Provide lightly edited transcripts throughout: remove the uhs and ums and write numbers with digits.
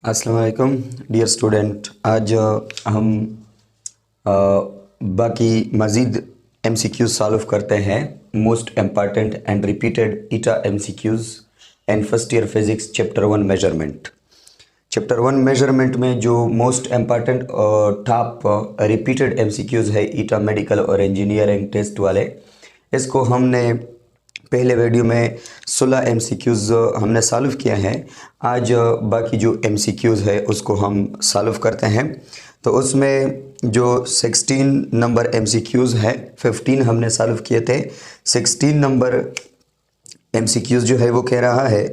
अस्सलाम वालेकुम dear student. आज हम अ, बाकी मज़ीद MCQs सॉल्व करते हैं। Most important and repeated eta MCQs and first year physics chapter 1 measurement. Chapter 1 measurement में जो most important top repeated MCQs है ईटा मेडिकल और इंजीनियरिंग टेस्ट वाले, इसको हमने पहले वीडियो में 16 MCQs हमने सॉल्व किया है। आज बाकी जो MCQs है उसको हम सॉल्व करते हैं। तो उसमें जो 16 नंबर MCQs है 15 हमने सॉल्व किए थे। 16 नंबर MCQs जो है वो कह रहा है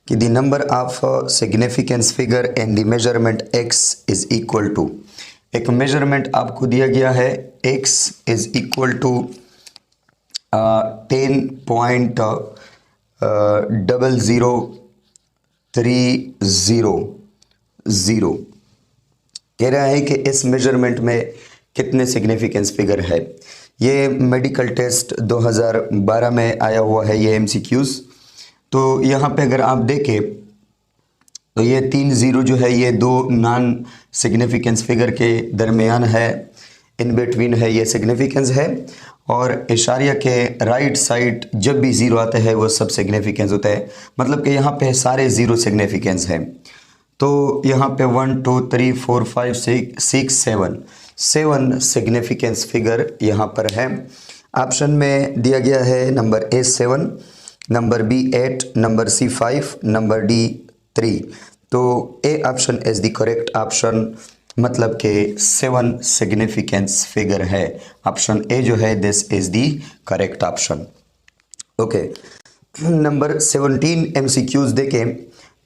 कि the number of significance figure and the measurement x is equal to, एक मेजरमेंट आपको दिया गया है x इज़ इक्वल टू 10.00300 कह रहा है कि इस मेजरमेंट में कितने सिग्निफिकेंस फिगर है। ये मेडिकल टेस्ट 2012 में आया हुआ है ये MCQs। तो यहाँ पे अगर आप देखें तो ये 3 ज़ीरो जो है ये दो नॉन सिग्निफिकेंस फिगर के दरमियान है, इन बिटवीन है, ये सिग्निफिकेंस है। और इशारिया के राइट साइड जब भी ज़ीरो आता है वो सब सिग्निफिकेंस होता है, मतलब कि यहाँ पे सारे ज़ीरो सिग्निफिकेंस हैं। तो यहाँ पे 1 2 3 4 5 6 7 सिग्निफिकेंस फिगर यहाँ पर है। ऑप्शन में दिया गया है number A 7, number B 8, number C 5, number D 3। तो A option is the correct option, मतलब कि 7 सिग्निफिकेंस फिगर है। ऑप्शन ए जो है this is the correct option. Okay, number 17 MCQs देखें।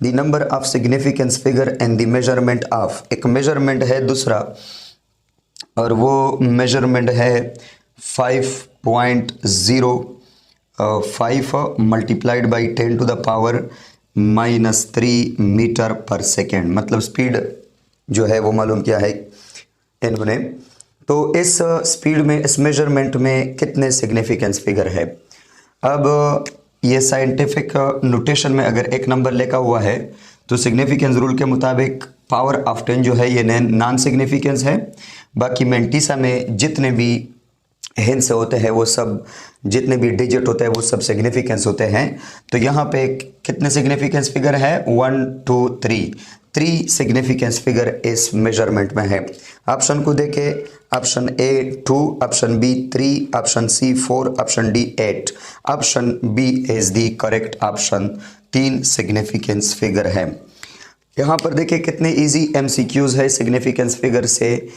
The number of significance figure and the measurement of, एक मेजरमेंट है दूसरा और वो मेजरमेंट है 5.05 multiplied by 10 to the power -3 metre per second, मतलब स्पीड जो है वो मालूम किया है इन्होंने। तो इस स्पीड में, इस मेजरमेंट में कितने सिग्निफिकेंस फिगर है। अब ये साइंटिफिक नोटेशन में अगर एक नंबर लिखा हुआ है तो सिग्निफिकेंस रूल के मुताबिक पावर ऑफ 10 जो है ये नॉन सिग्निफिकेंस है। बाकी मेंटिसा में जितने भी हिंस होते हैं वो सब, जितने भी डिजिट होते हैं वो सब सिग्निफिकेंस होते हैं। तो यहाँ पे कितने सिग्निफिकेंस फिगर है 1 2 3 सिग्निफिकेंस फिगर इस मेजरमेंट में है। ऑप्शन को देखे, option A 2, option B 3, option C 4, option D 8। Option B is the correct option, 3 significance फिगर है। यहाँ पर देखिए कितने इजी MCQs है सिग्निफिकेंस फिगर से।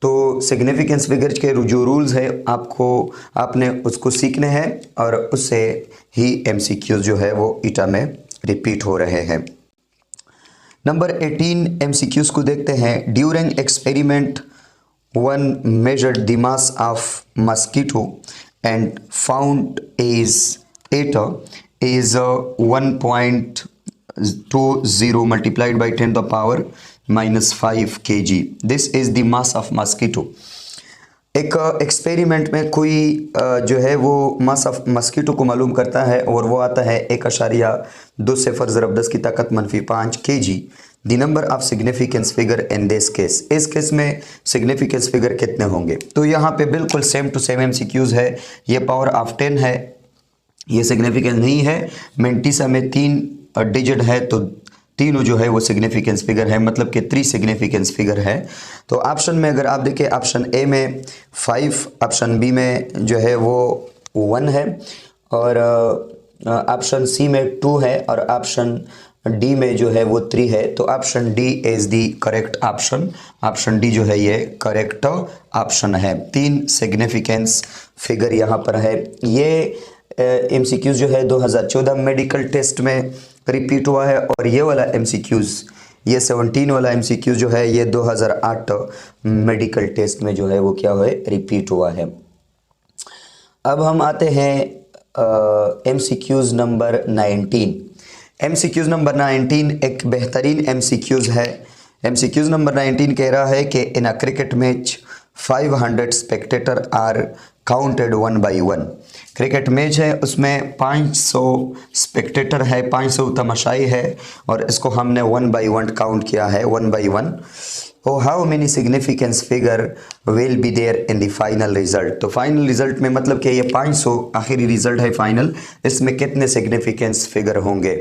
तो सिग्निफिकेंस फिगर के जो रूल्स है आपने उसको सीखने हैं और उससे ही MCQs जो है वो ईटा में रिपीट हो रहे हैं। नंबर 18 MCQs को देखते हैं। During experiment 1 measured the mass of mosquito and found is 1.20 multiplied by 10 to the power -5 kg. This is the mass of mosquito. एक एक्सपेरिमेंट में कोई जो है वो मास ऑफ मस्कीटो को मालूम करता है और वो आता है 1.2 सिफर ज़रब 10 की ताकत -5 kg। The number of significance figure in this case, इस केस में सिग्निफिकेंस फिगर कितने होंगे। तो यहाँ पे बिल्कुल सेम टू सेम MCQs है। ये पावर ऑफ 10 है, ये सिग्निफिकेंस नहीं है। मेंटिसा में 3 डिजिट है तो तीनों जो है वो सिग्निफिकेंस फिगर है, मतलब कि 3 सिग्निफिकेंस फिगर है। तो ऑप्शन में अगर आप देखें, ऑप्शन A में 5, ऑप्शन B में जो है वो 1 है और ऑप्शन C में 2 है और ऑप्शन D में जो है वो 3 है। तो option D is the correct option, option D जो है ये करेक्ट ऑप्शन है। 3 सिग्निफिकेंस फिगर यहाँ पर है। ये MCQs जो है 2014 मेडिकल टेस्ट में रिपीट हुआ है और ये वाला MCQs, ये 17 वाला MCQs जो है ये 2008 मेडिकल टेस्ट में जो है वो क्या हुआ है, रिपीट हुआ है। अब हम आते हैं MCQs नंबर 19। MCQs नंबर 19 एक बेहतरीन MCQs है। MCQs नंबर 19 कह रहा है कि in a cricket match 500 spectators are counted 1 by 1। Cricket match है, उसमें 500 स्पेक्टेटर है, 500 तमाशाई है और इसको हमने 1 by 1 काउंट किया है, 1 by 1। Oh, how many significance figure will be there in the final result? तो फाइनल रिजल्ट में मतलब कि ये 500 आखिरी रिजल्ट है फाइनल, इसमें कितने सिग्निफिकेंस फिगर होंगे।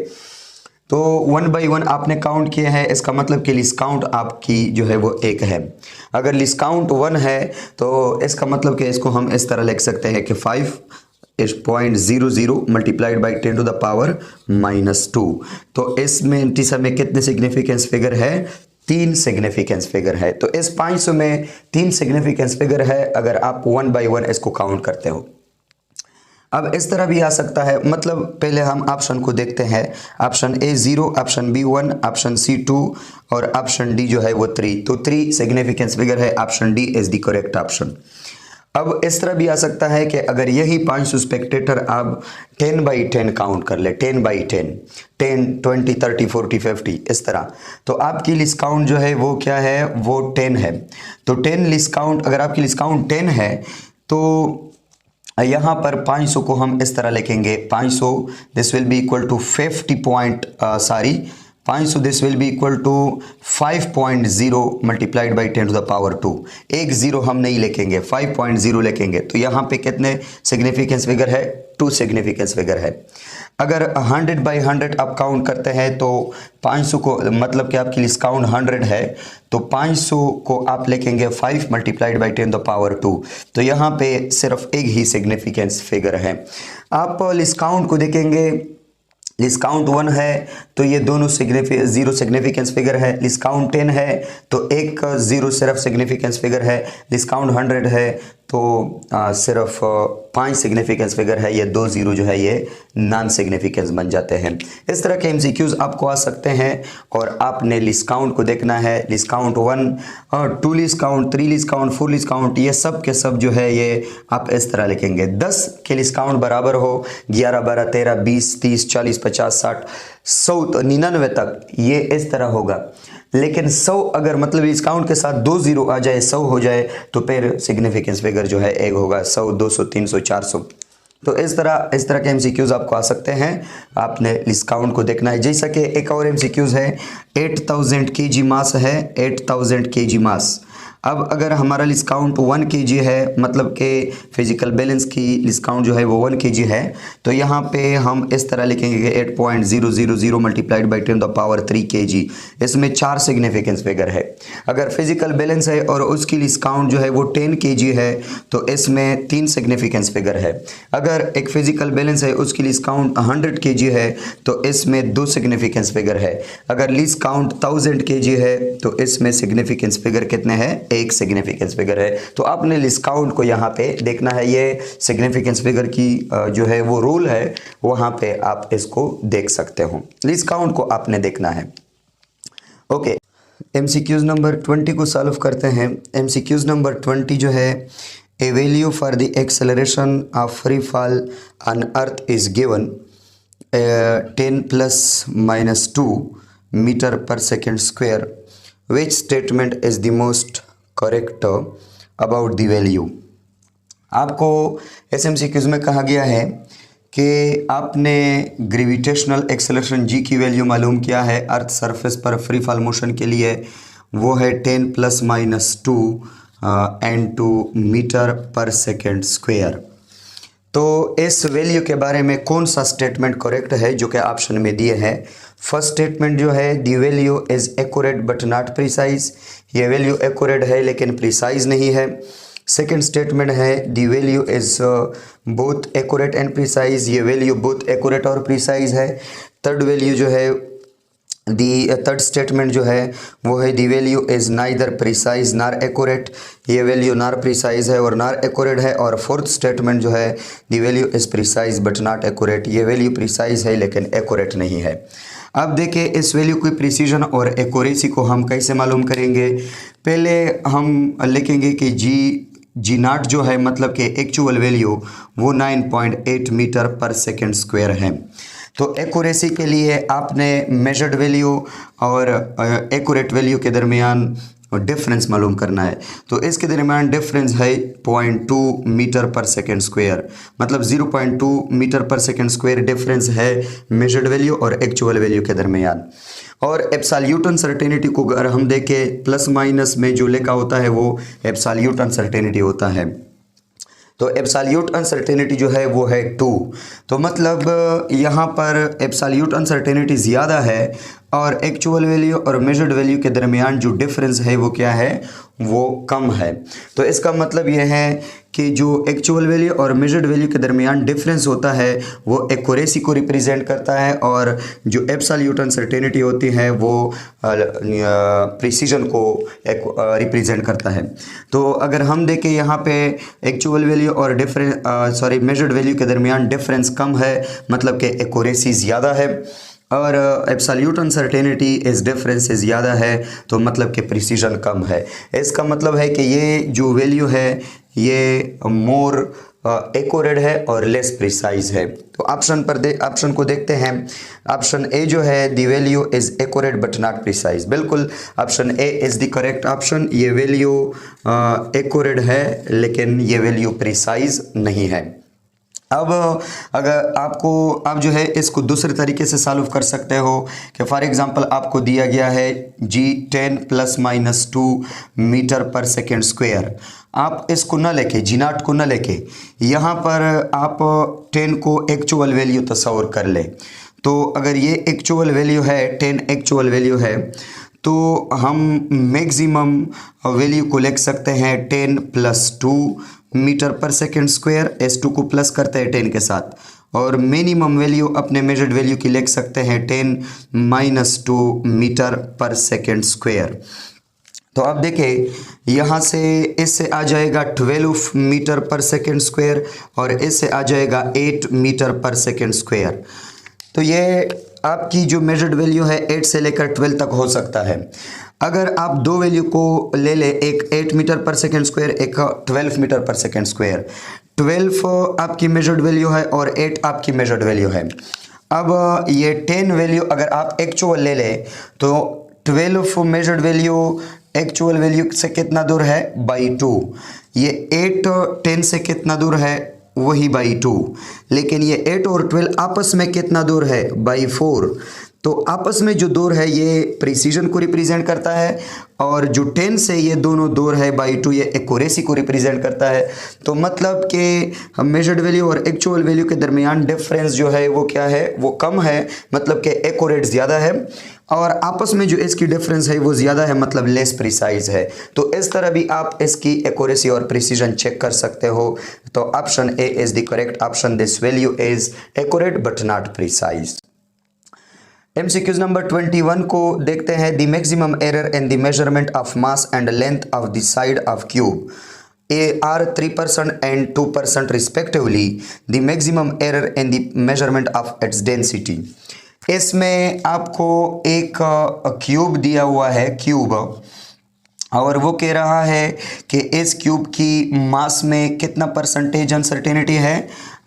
तो 1 by 1 आपने काउंट किया है, इसका मतलब कि लिस्ट काउंट आपकी जो है वो 1 है। अगर लिस्ट काउंट 1 है तो इसका मतलब कि इसको हम इस तरह लिख सकते हैं कि 5.00 multiplied by 10 to the power -2। तो इसमें टीसा में कितने सिग्निफिकेंस फिगर है, 3 सिग्निफिकेंस फिगर है। तो इस 500 में 3 सिग्निफिकेंस फिगर है अगर आप 1 by 1 इसको काउंट करते हो। अब इस तरह भी आ सकता है, मतलब पहले हम ऑप्शन को देखते हैं। Option A 0, option B 1, option C 2 और ऑप्शन डी जो है वो 3। तो 3 सिग्निफिकेंस फिगर है, option D is the correct option. अब इस तरह भी आ सकता है कि अगर यही 500 स्पेक्टेटर आप 10 by 10 काउंट कर ले, 10 by 10, 10, 20, 30, 40, 50 इस तरह, तो आपकी लिस्ट काउंट जो है वो क्या है, वो 10 है। तो 10 लिस्ट काउंट, अगर आपकी लिस्ट काउंट 10 है तो यहाँ पर 500 को हम इस तरह लिखेंगे, 500 this will be equal to 500 this will be equal to 5.0 multiplied by 10 to the power 2। एक जीरो हम नहीं लिखेंगे, 5.0 लिखेंगे। तो यहाँ पे कितने सिग्निफिकेंस फिगर है, 2 सिग्निफिकेंस फिगर है। अगर 100 by 100 आप काउंट करते हैं तो 500 को, मतलब कि आपकी लिस्ट काउंट 100 है तो 500 को आप लिखेंगे 5 multiplied by 10 to the power 2। तो यहाँ पे सिर्फ एक ही सिग्निफिकेंस फिगर है। आप लिस्ट काउंट को देखेंगे, लिस्ट काउंट 1 है तो ये दोनों जीरो सिग्निफिकेंस फिगर है। लिस्ट काउंट 10 है तो एक जीरो सिर्फ सिग्निफिकेंस फिगर है। लिस्ट काउंट 100 है तो सिर्फ 5 सिग्निफिकेंस फिगर है। ये 2 जीरो जो है ये नॉन सिग्निफिकेंस बन जाते हैं। इस तरह के एमसीक्यूज आपको आ सकते हैं और आपने लिस्ट काउंट को देखना है। लिस्ट काउंट 1 और 2 list count, 3 list count, 4 list count, ये सब के सब जो है ये आप इस तरह लिखेंगे। 10 के लिस्ट काउंट बराबर हो 11, 12, 13, 20, 30, 40, 50, 60, 100 तो 99 तक ये इस तरह होगा। लेकिन 100 अगर मतलब इस काउंट के साथ 2 जीरो आ जाए, 100 हो जाए तो फिर सिग्निफिकेंस फिगर जो है एक होगा, 100, 200, 300, 400। तो इस तरह के एमसीक्यूज आपको आ सकते हैं। आपने लिस्ट काउंट को देखना है। जैसा कि एक और एमसीक्यूज है, 8000 kg मास है, 8000 kg मास। अब अगर हमारा लिस्ट काउंट 1 kg है, मतलब कि फिजिकल बैलेंस की लिस्ट काउंट जो है वो 1 kg है, तो यहाँ पे हम इस तरह लिखेंगे कि 8.000 multiplied by 10 to the power 3 kg। इसमें 4 सिग्निफिकेंस फिगर है। अगर फिजिकल बैलेंस है और उसकी लिस्ट काउंट जो है वो 10 kg है तो इसमें 3 सिग्निफिकेंस फिगर है। अगर एक फिजिकल बैलेंस है, उसकी लिस्ट काउंट 100 kg है तो इसमें 2 सिग्निफिकेंस फिगर है। अगर लिस्ट काउंट 1000 kg है तो इसमें सिग्निफिकेंस फिगर कितने हैं, एक सिग्निफिकेंस फिगर है। तो आपने लिस्ट काउंट को यहाँ पे देखना है। ये सिग्निफिकेंस फिगर की जो है वो रूल है, वहाँ पे आप इसको देख सकते हो। लिस्ट काउंट को आपने देखना है। ओके, एमसीक्यूज नंबर 20 को सॉल्व करते हैं। एमसीक्यूज नंबर 20 जो है, a value for the acceleration of free fall on earth is given 10 ± 2 metre per second square. Which statement is the most correct about the value? आपको MCQs में कहा गया है कि आपने ग्रेविटेशनल एक्सेलरेशन g की वैल्यू मालूम किया है अर्थ सरफेस पर फ्री फॉल मोशन के लिए, वो है 10 ± 2 n2 metre per second square. तो इस वैल्यू के बारे में कौन सा स्टेटमेंट करेक्ट है जो कि ऑप्शन में दिए हैं। फर्स्ट स्टेटमेंट जो है, the value is accurate but not precise. ये वैल्यू एक्यूरेट है लेकिन प्रिसाइज नहीं है। सेकंड स्टेटमेंट है, the value is both accurate and precise. ये वैल्यू बोथ एक्यूरेट और प्रिसाइज है। थर्ड वैल्यू जो है, थर्ड स्टेटमेंट जो है वो है, the value is neither precise nor accurate. ये वैल्यू नार प्रिसाइज है और नार एक्यूरेट है। और फोर्थ स्टेटमेंट जो है, the value is precise but not accurate. ये वैल्यू प्रिसाइज है लेकिन एक्यूरेट नहीं है। अब देखिए इस वैल्यू की प्रिसीजन और एक्यूरेसी को हम कैसे मालूम करेंगे। पहले हम लिखेंगे कि जी नॉट जो है, मतलब कि एक्चुअल वैल्यू वो 9.8 मीटर पर सेकेंड स्क्वायर है। तो एक्यूरेसी के लिए आपने मेजर्ड वैल्यू और एक्यूरेट वैल्यू के दरमियान डिफरेंस मालूम करना है। तो इसके दरमियान डिफरेंस है 0.2 मीटर पर सेकेंड स्क्वायर, मतलब 0.2 metre per second square difference है मेजर्ड वैल्यू और एक्चुअल वैल्यू के दरमियान। और एब्सोल्यूट अनसर्टेनिटी को अगर हम देखें प्लस माइनस में जो लिखा होता है वो एब्सोल्यूट अनसर्टेनिटी होता है। तो एब्सोल्यूट अनसर्टेनिटी जो है वो है 2। तो मतलब यहाँ पर एब्सोल्यूट अनसर्टेनिटी ज़्यादा है और एक्चुअल वैल्यू और मेजर्ड वैल्यू के दरमियान जो डिफरेंस है वो क्या है, वो कम है। तो इसका मतलब ये है कि जो एक्चुअल वैल्यू और मेजर्ड वैल्यू के दरमियान डिफरेंस होता है वो एक्यूरेसी को रिप्रेजेंट करता है और जो एब्सोल्यूट अनसर्टेनिटी होती है वो प्रिसीजन को रिप्रेजेंट करता है। तो अगर हम देखें यहाँ पे एक्चुअल वैल्यू और मेजर्ड वैल्यू के दरमियान डिफरेंस कम है, मतलब कि एक्यूरेसी ज़्यादा है, और एब्सोल्यूट अनसर्टेनिटी इस डिफरेंस से ज़्यादा है तो मतलब कि प्रिसीजन कम है। इसका मतलब है कि ये जो वैल्यू है ये मोर एक्यूरेट है और लेस प्रिसाइज है। तो ऑप्शन को देखते हैं। ऑप्शन ए जो है the value is accurate but not precise, बिल्कुल option A is the correct option. ये वैल्यू एक्यूरेट है लेकिन ये वैल्यू प्रिसाइज नहीं है। अब अगर आप जो है इसको दूसरे तरीके से सॉल्व कर सकते हो कि फॉर एग्जांपल आपको दिया गया है G10 ± 2 metre per second square. आप इसको न लेके G0 को न लेके यहाँ पर आप 10 को एक्चुअल वैल्यू तस्वर कर ले। तो अगर ये एक्चुअल वैल्यू है 10 एक्चुअल वैल्यू है तो हम मैक्सिमम वैल्यू को लिख सकते हैं 10 + 2 metre per second square. S2 को प्लस करते हैं 10 के साथ, और मिनिमम वैल्यू अपने मेजर्ड वैल्यू की लिख सकते हैं 10 - 2 मीटर पर सेकेंड स्क्वायर। तो आप देखें यहाँ से इससे आ जाएगा 12 मीटर पर सेकेंड स्क्वायर और इससे आ जाएगा 8 मीटर पर सेकेंड स्क्वायर। तो ये आपकी जो मेजर्ड वैल्यू है 8 से लेकर 12 तक हो सकता है। अगर आप दो वैल्यू को ले ले, एक 8 मीटर पर सेकेंड स्क्वायर, एक 12 मीटर पर सेकेंड स्क्वायर। 12 आपकी मेजर्ड वैल्यू है और 8 आपकी मेजर्ड वैल्यू है। अब ये 10 वैल्यू अगर आप एक्चुअल ले ले तो 12 मेजर्ड वैल्यू एक्चुअल वैल्यू से कितना दूर है, /2। ये 8 10 से कितना दूर है, वही /2। लेकिन ये 8 और 12 आपस में कितना दूर है, /4। तो आपस में जो दूर है ये प्रिसीजन को रिप्रेजेंट करता है और जो 10 से ये दोनों दूर है /2 ये एक्यूरेसी को रिप्रेजेंट करता है। तो मतलब कि मेजर्ड वैल्यू और एक्चुअल वैल्यू के दरमियान डिफरेंस जो है वो क्या है, वो कम है, मतलब कि एक्यूरेट ज़्यादा है, और आपस में जो इसकी डिफरेंस है वो ज़्यादा है, मतलब लेस प्रिसाइज है। तो इस तरह भी आप इसकी एक्यूरेसी और प्रिसीजन चेक कर सकते हो। तो option A is the correct option. This value is accurate but not precise. MCQs number 21 को देखते हैं। The maximum error in the measurement of mass and length of the side of cube are 3% एंड 2% respectively. The maximum error in the measurement of its density. इसमें आपको एक cube दिया हुआ है, क्यूब, और वो कह रहा है कि इस क्यूब की मास में कितना परसेंटेज अनसर्टेनिटी है।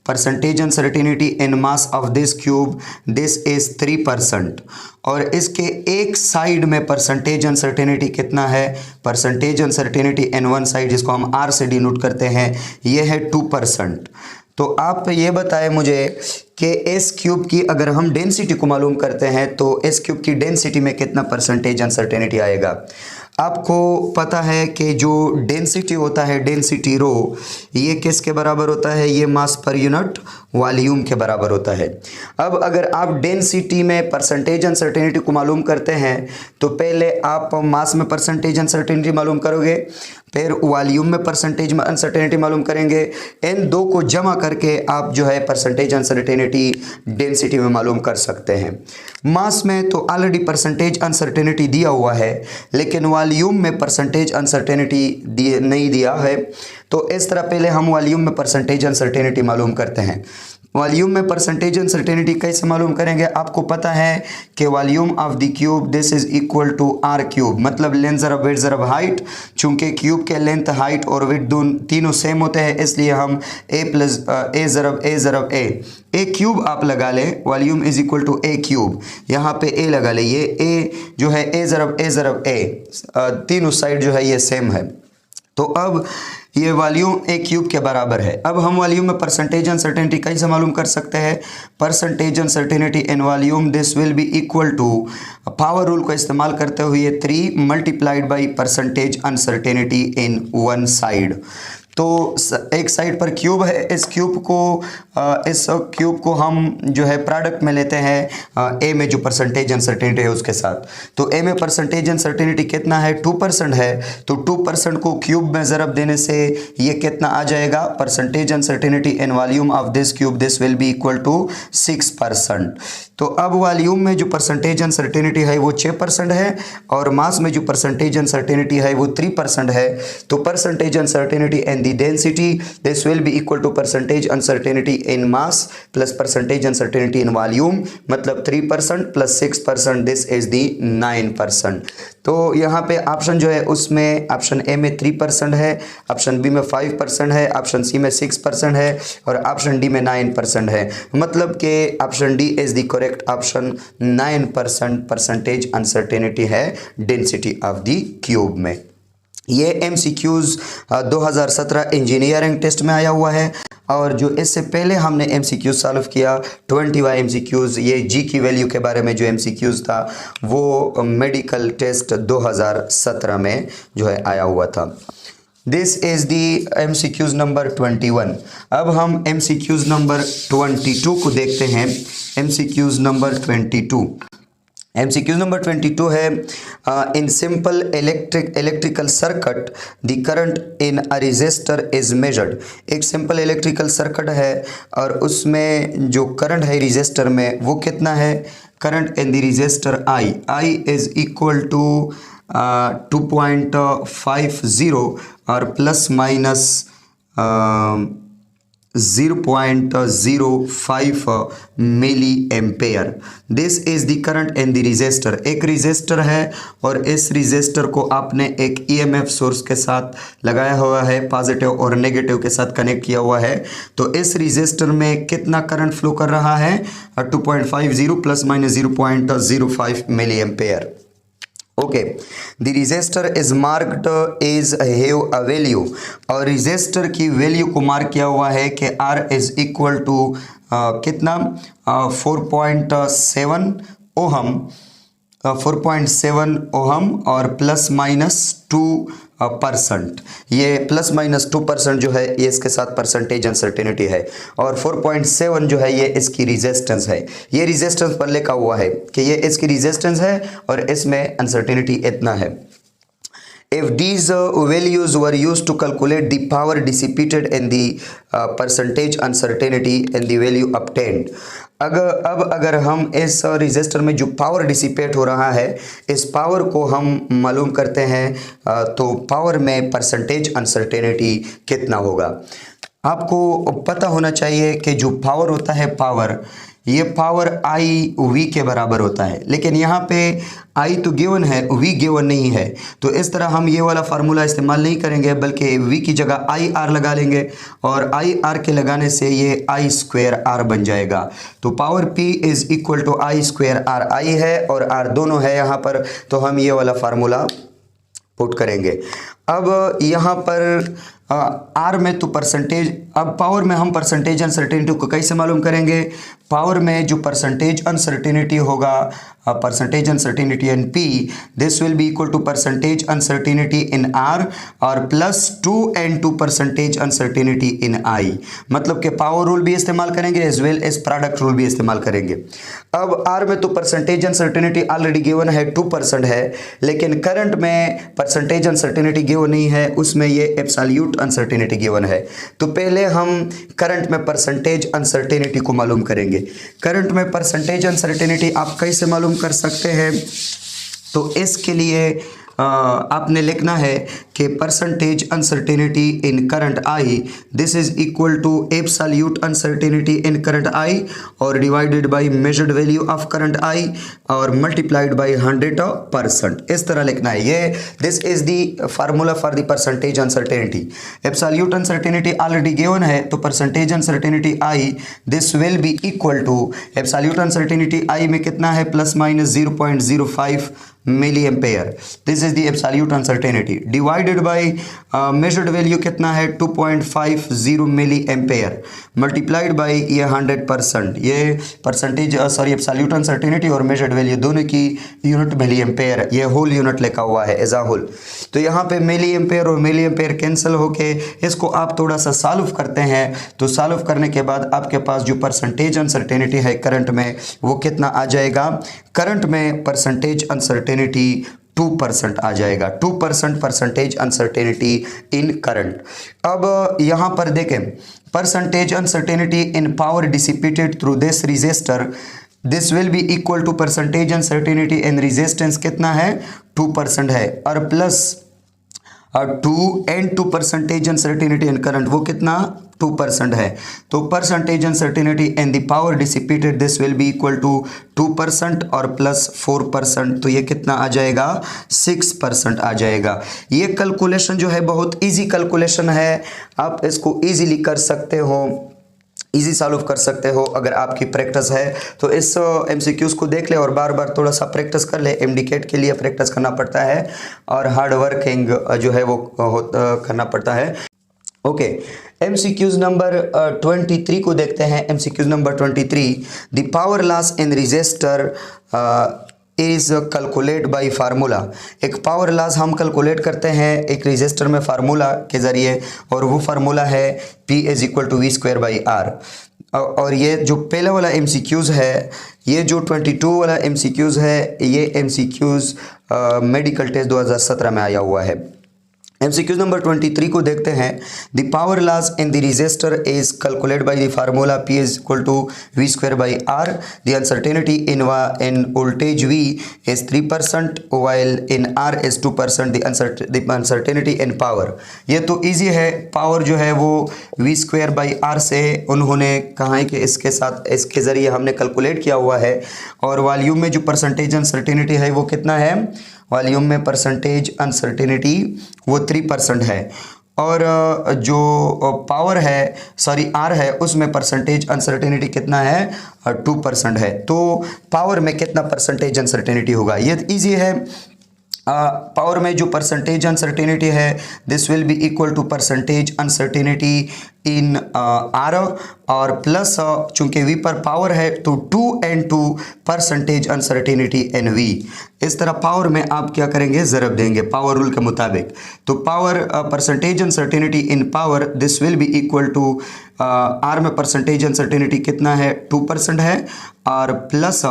Percentage uncertainty in mass of this cube, this is 3%। और इसके एक साइड में परसेंटेज अनसर्टेनिटी कितना है, percentage uncertainty in one side, जिसको हम R से डिनोट करते हैं, ये है 2%। तो आप ये बताएं मुझे कि इस क्यूब की अगर हम डेंसिटी को मालूम करते हैं तो इस क्यूब की डेंसिटी में कितना परसेंटेज अनसर्टेनिटी आएगा। आपको पता है कि जो डेंसिटी होता है, डेंसिटी रो, ये किसके बराबर होता है, ये मास पर यूनिट वॉल्यूम के बराबर होता है। अब अगर आप डेंसिटी में परसेंटेज अनसर्टेनिटी को मालूम करते हैं तो पहले आप मास में परसेंटेज अनसर्टेनिटी मालूम करोगे, फिर वॉल्यूम में परसेंटेज अनसर्टेनिटी मालूम करेंगे। इन दो को जमा करके आप जो है परसेंटेज अनसर्टेनिटी डेंसिटी में मालूम कर सकते हैं। मास में तो ऑलरेडी परसेंटेज अनसर्टेनिटी दिया हुआ है, लेकिन वॉल्यूम में परसेंटेज अनसर्टेनिटी नहीं दिया है। तो इस तरह पहले हम वॉल्यूम में परसेंटेज अनसर्टेनिटी मालूम करते हैं। वॉल्यूम में परसेंटेज अनसर्टेनिटी कैसे मालूम करेंगे? आपको पता है कि volume of the cube this is equal to r cube, मतलब लेंथ ज़रब विड्थ ज़रब हाइट। चूंकि क्यूब के लेंथ हाइट और विड्थ तीनों सेम होते हैं, इसलिए हम ए ज़रब ए क्यूब आप लगा लें। Volume is equal to a cube, यहाँ पे ए लगा ले। ये ए जो है ए ज़रब ए तीनों साइड जो है ये सेम है। तो अब ये वॉल्यूम ए क्यूब के बराबर है। अब हम वॉल्यूम में परसेंटेज अनसर्टेनिटी कैसे मालूम कर सकते हैं? Percentage uncertainty in volume this will be equal to power rule को इस्तेमाल करते हुए 3 multiplied by percentage uncertainty in one side. तो एक साइड पर क्यूब है, इस क्यूब को हम जो है प्रोडक्ट में लेते हैं ए में जो परसेंटेज अनसर्टेनिटी है उसके साथ। तो ए में परसेंटेज अनसर्टेनिटी कितना है? 2% है। तो 2% को क्यूब में ज़रब देने से ये कितना आ जाएगा? Percentage uncertainty in volume of this cube this will be equal to 6%। तो अब वॉल्यूम में जो परसेंटेज अनसर्टेनिटी है वो 6% है और मास में जो परसेंटेज अनसर्टेनिटी है वो 3% है। तो percentage uncertainty and the density this will be equal to percentage uncertainty in mass plus percentage uncertainty in volume, मतलब 3% प्लस 6% दिस इज द 9%। तो यहाँ पे ऑप्शन जो है उसमें ऑप्शन ए में 3% है, ऑप्शन बी में 5% है, ऑप्शन सी में 6% है और ऑप्शन डी में 9% है। मतलब कि option D is the correct option. 9% percentage uncertainty है डेंसिटी ऑफ द क्यूब में। ये MCQs 2017 इंजीनियरिंग टेस्ट में आया हुआ है और जो इससे पहले हमने MCQs सॉल्व किया 20 MCQs, ये G की वैल्यू के बारे में जो MCQs था वो मेडिकल टेस्ट 2017 में जो है आया हुआ था। This is the MCQs number 21। अब हम MCQs नंबर 22 को देखते हैं। MCQs नंबर 22, MCQ नंबर 22 है in simple electrical circuit the current in a resistor is measured. एक सिंपल इलेक्ट्रिकल सर्किट है और उसमें जो करंट है रेजिस्टर में वो कितना है? Current in the resistor I is equal to 2.50 और plus minus 0.05 milli ampere. This is the current in the resistor. एक रेजिस्टर है और इस रेजिस्टर को आपने एक EMF सोर्स के साथ लगाया हुआ है, पॉजिटिव और नेगेटिव के साथ कनेक्ट किया हुआ है। तो इस रेजिस्टर में कितना करंट फ्लो कर रहा है? 2.50 plus minus 0.05 milli ampere. Okay, the resistor is marked is have a value और रेजिस्टर की वैल्यू को मार्क किया हुआ है कि R इज इक्वल टू कितना? 4.7 ओहम, 4.7 ओहम और प्लस माइनस 2%। ये प्लस माइनस 2% जो है ये इसके साथ परसेंटेज अनसर्टेनिटी है और 4.7 जो है ये इसकी रेजिस्टेंस है। ये रेजिस्टेंस पर लिखा हुआ है कि ये इसकी रेजिस्टेंस है और इसमें अनसर्टेनिटी इतना है। If these values were used to calculate the power dissipated in the percentage uncertainty and the value obtained, अगर हम इस रेजिस्टर में जो पावर डिसिपेट हो रहा है इस पावर को हम मालूम करते हैं तो पावर में परसेंटेज अनसर्टेनिटी कितना होगा? आपको पता होना चाहिए कि जो पावर होता है पावर, ये पावर IV के बराबर होता है, लेकिन यहाँ पे I तो गिवन है, V गिवन नहीं है। तो इस तरह हम ये वाला फार्मूला इस्तेमाल नहीं करेंगे बल्कि V की जगह IR लगा लेंगे और IR के लगाने से ये I²R बन जाएगा। तो power P is equal to I²R, I है और R दोनों है यहाँ पर, तो हम ये वाला फार्मूला पुट करेंगे। अब यहाँ पर R में तो परसेंटेज, अब पावर में हम परसेंटेज अनसर्टेनिटी को कैसे मालूम करेंगे? पावर में जो परसेंटेज अनसर्टेनिटी होगा, percentage uncertainty in P this will be equal to percentage uncertainty in R और plus 2n2 percentage uncertainty in I। मतलब कि पावर रूल भी इस्तेमाल करेंगे as well as product rule भी इस्तेमाल करेंगे। अब R में तो परसेंटेज अनसर्टेनिटी ऑलरेडी गिवन है 2% है, लेकिन करंट में परसेंटेज अनसर्टेनिटी गिवन नहीं है, उसमें ये एब्सोल्यूट अनसर्टेनिटी गिवन है। तो पहले हम करंट में परसेंटेज अनसर्टेनिटी को मालूम करेंगे। करंट में परसेंटेज अनसर्टेनिटी आप कैसे मालूम कर सकते हैं? तो इसके लिए आपने लिखना है कि percentage uncertainty in current I, this is equal to absolute uncertainty in current I और divided by measured value of current I और मल्टीप्लाइड बाय 100%। इस तरह लिखना है। ये this is the formula for the percentage uncertainty. Absolute uncertainty already given है, तो percentage uncertainty I this will be equal to absolute uncertainty I में कितना है, plus minus 0.05 milli ampere. This is the absolute uncertainty divided by measured value कितना है 2.50 मिली ampere multiplied by ये 100%। ये percentage absolute uncertainty और मेजर्ड वैल्यू दोनों की यूनिट मिली एम्पेयर, ये होल यूनिट लिखा हुआ है एज अ होल। तो यहाँ पे मिली एम्पेयर और मिली एम्पेयर कैंसिल होके इसको आप थोड़ा सा सॉल्व करते हैं, तो सॉल्व करने के बाद आपके पास जो परसेंटेज अनसर्टेनिटी है करंट में वो कितना आ जाएगा। करंट में परसेंटेज अनसर्टेनिटी 2% आ जाएगा। 2% परसेंटेज अनसर्टेनिटी इन करंट। अब यहाँ पर देखें percentage uncertainty in power dissipated through this resistor, this will be equal to percentage uncertainty in resistance कितना है 2% है और plus 2 percentage uncertainty in current वो कितना 2% है। तो percentage uncertainty in the power dissipated this will be equal to 2% और plus 4%, तो ये कितना आ जाएगा 6% आ जाएगा। ये कैलकुलेशन जो है बहुत इजी कैलकुलेशन है, आप इसको इजीली कर सकते हो, इजी सॉल्व कर सकते हो अगर आपकी प्रैक्टिस है तो। इस एमसीक्यूज को देख ले और बार बार थोड़ा सा प्रैक्टिस कर ले। एमडीकेट के लिए प्रैक्टिस करना पड़ता है और हार्ड वर्किंग जो है वो करना पड़ता है। ओके, एमसीक्यूज नंबर 23 को देखते हैं। MCQs number 23, the power loss in resistor is calculate by formula. एक पावर लॉस हम कैलकुलेट करते हैं एक रेजिस्टर में फार्मूला के ज़रिए और वो फार्मूला है P is equal to V²/R। और ये जो पहला वाला एमसीक्यूज़ है, ये जो 22 वाला एमसीक्यूज़ है, ये एमसीक्यूज़ मेडिकल टेस्ट 2017 में आया हुआ है। एमसीक्यूज नंबर 23 को देखते हैं। The power loss in the resistor is calculate by the formula P is equal to V²/R। The uncertainty in voltage V is 3% while in R is 2%। The uncertainty in power, ये तो easy है। Power जो है वो V²/R से उन्होंने कहा है कि इसके साथ इसके ज़रिए हमने कैलकुलेट किया हुआ है। और वॉल्यूम में जो परसेंटेज अनसर्टेनिटी है वो कितना है, वॉल्यूम में परसेंटेज अनसर्टेनिटी वो 3% है। और जो पावर है R है उसमें परसेंटेज अनसर्टेनिटी कितना है 2% है। तो पावर में कितना परसेंटेज अनसर्टेनिटी होगा, ये इजी है। पावर में जो परसेंटेज अनसर्टेनिटी है this will be equal to percentage uncertainty in R और प्लस चूंकि V पर पावर है तो 2 परसेंटेज अनसर्टेनिटी इन V। इस तरह पावर में आप क्या करेंगे, ज़रब देंगे पावर रूल के मुताबिक। तो power percentage uncertainty in power this will be equal to R में परसेंटेज अनसर्टेनिटी कितना है 2% है और प्लस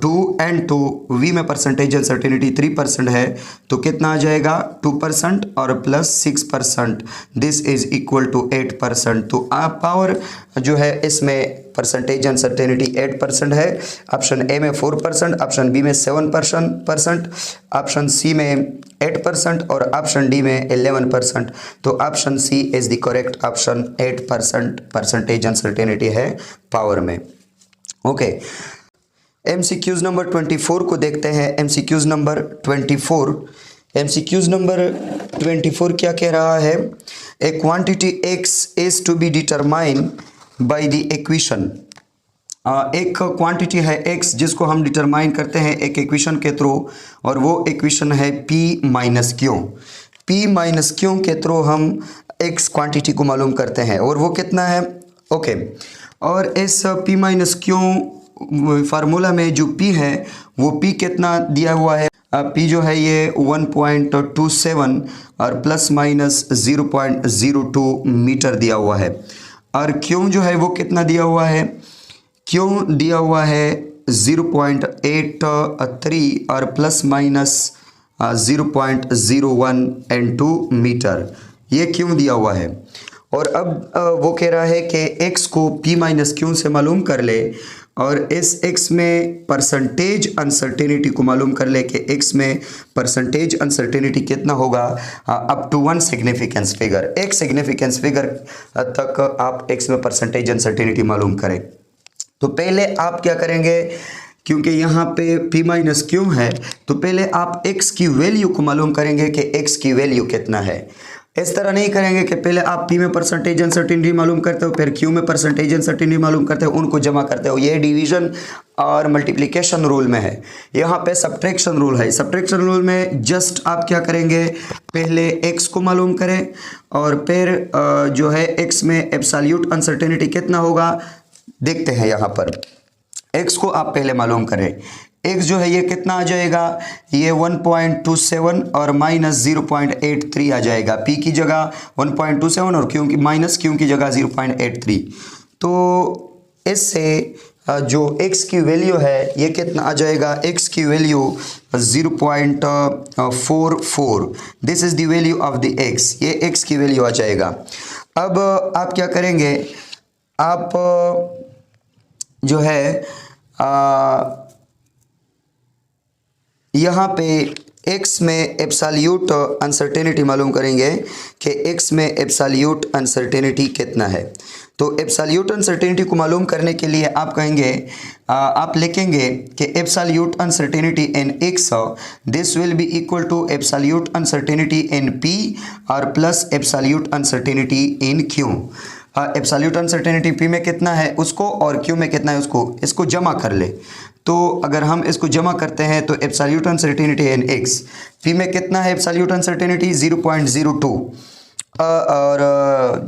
2 V में परसेंटेज अनसर्टेनिटी 3% है, तो कितना आ जाएगा 2% और plus 6%, this is equal to 8%। तो आप पावर जो है इसमें परसेंटेज अनसर्टेनिटी 8% है। ऑप्शन ए में 4%, ऑप्शन बी में 7%, ऑप्शन सी में 8% और ऑप्शन डी में 11%। तो option C is the correct option. 8% percentage uncertainty है पावर में। ओके, एमसीक्यूज नंबर 24 को देखते हैं। एमसीक्यूज नंबर 24 क्या कह रहा है, a quantity x is to be determine by the equation. एक क्वांटिटी है x जिसको हम डिटरमाइन करते हैं एक इक्वेशन के थ्रू, और वो इक्वेशन है P माइनस क्यू के थ्रू हम x क्वांटिटी को मालूम करते हैं और वो कितना है। ओके, और इस P माइनस क्यू फार्मूला में जो P है वो P कितना दिया हुआ है, P जो है ये 1.27 और प्लस माइनस 0.02 मीटर दिया हुआ है। और Q जो है वो कितना दिया हुआ है, Q दिया हुआ है 0.83 और प्लस माइनस 0.01 मीटर, ये Q दिया हुआ है। और अब वो कह रहा है कि x को P माइनस क्यू से मालूम कर ले और इस x में परसेंटेज अनसर्टेनिटी को मालूम कर ले कि x में परसेंटेज अनसर्टेनिटी कितना होगा अप टू 1 सिग्निफिकेंस फिगर, एक सिग्निफिकेंस फिगर तक आप x में परसेंटेज अनसर्टेनिटी मालूम करें। तो पहले आप क्या करेंगे, क्योंकि यहाँ पे p माइनस क्यू है, तो पहले आप x की वैल्यू को मालूम करेंगे कि x की वैल्यू कितना है। इस तरह नहीं करेंगे कि पहले आप p में परसेंटेज अनसर्टेनिटी मालूम करते हो, फिर q में परसेंटेज अनसर्टेनिटी मालूम करते हो, उनको जमा करते हो। ये डिवीजन और मल्टीप्लिकेशन रूल में है। यहाँ पे सब्ट्रैक्शन रूल है। सब्ट्रैक्शन रूल में जस्ट आप क्या करेंगे, पहले x को मालूम करें और फिर जो है x में एब्सोल्यूट अनसर्टेनिटी कितना होगा देखते हैं। यहाँ पर x को आप पहले मालूम करें। x जो है ये कितना आ जाएगा, ये 1.27 और माइनस 0.83 आ जाएगा। p की जगह 1.27 और q की माइनस q की जगह 0.83। तो इससे जो x की वैल्यू है ये कितना आ जाएगा, x की value 0.44। This is the value of the x, ये x की वैल्यू आ जाएगा। अब आप क्या करेंगे, आप जो है यहाँ पे x में एब्सोल्यूट अनसर्टेनिटी मालूम करेंगे कि x में एब्सोल्यूट अनसर्टेनिटी कितना है। तो एब्सोल्यूट अनसर्टेनिटी को मालूम करने के लिए आप कहेंगे, आप लिखेंगे कि absolute uncertainty in x this will be equal to absolute uncertainty in p और plus absolute uncertainty in q। Absolute uncertainty p में कितना है उसको और q में कितना है उसको, इसको जमा कर ले। तो अगर हम इसको जमा करते हैं तो absolute uncertainty in x, p में कितना है एब्सोल्यूट अनसर्टेनिटी 0.02 और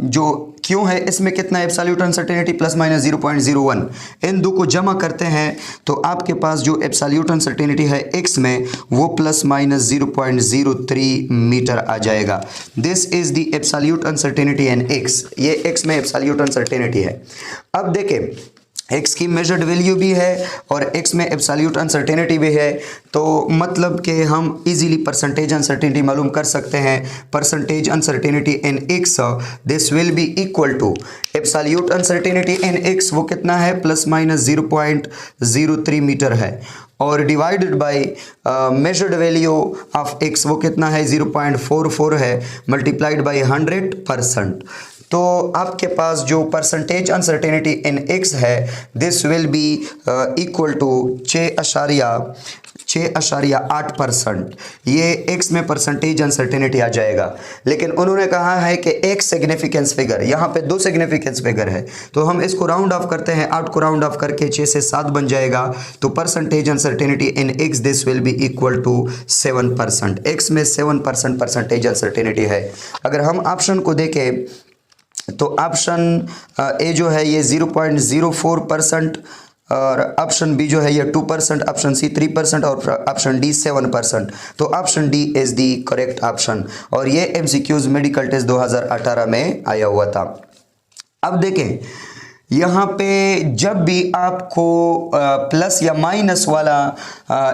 जो q है इसमें कितना है एब्सोल्यूट अनसर्टेनिटी प्लस माइनस 0.01। इन दो को जमा करते हैं तो आपके पास जो एब्सोल्यूट अनसर्टेनिटी है x में वो प्लस माइनस 0.03 मीटर आ जाएगा। This is the absolute uncertainty in x, ये x में एब्सोल्यूट अनसर्टेनिटी है। अब देखें x की मेजर्ड वैल्यू भी है और x में एब्सोल्यूट अनसर्टेनिटी भी है, तो मतलब कि हम इजीली परसेंटेज अनसर्टेनिटी मालूम कर सकते हैं। Percentage uncertainty in x this will be equal to absolute uncertainty in x वो कितना है प्लस माइनस 0.03 मीटर है और divided by measured value of x वो कितना है 0.44 है मल्टीप्लाइड बाय 100%। तो आपके पास जो परसेंटेज अनसर्टेनिटी इन x है this will be equal to 6.8%। ये x में परसेंटेज अनसर्टेनिटी आ जाएगा। लेकिन उन्होंने कहा है कि एक सिग्निफिकेंस फिगर, यहाँ पे 2 सिग्निफिकेंस फिगर है, तो हम इसको राउंड ऑफ करते हैं, 8 को राउंड ऑफ करके 6 से 7 बन जाएगा। तो percentage uncertainty in x this will be equal to 7%। x में 7% परसेंटेज अनसर्टेनिटी है। अगर हम ऑप्शन को देखें तो ऑप्शन ए जो है ये 0.04% और ऑप्शन बी जो है ये 2%, ऑप्शन सी 3% और ऑप्शन डी 7%। तो option D is the correct option और ये MCQs मेडिकल टेस्ट 2018 में आया हुआ था। अब देखें यहाँ पे जब भी आपको प्लस या माइनस वाला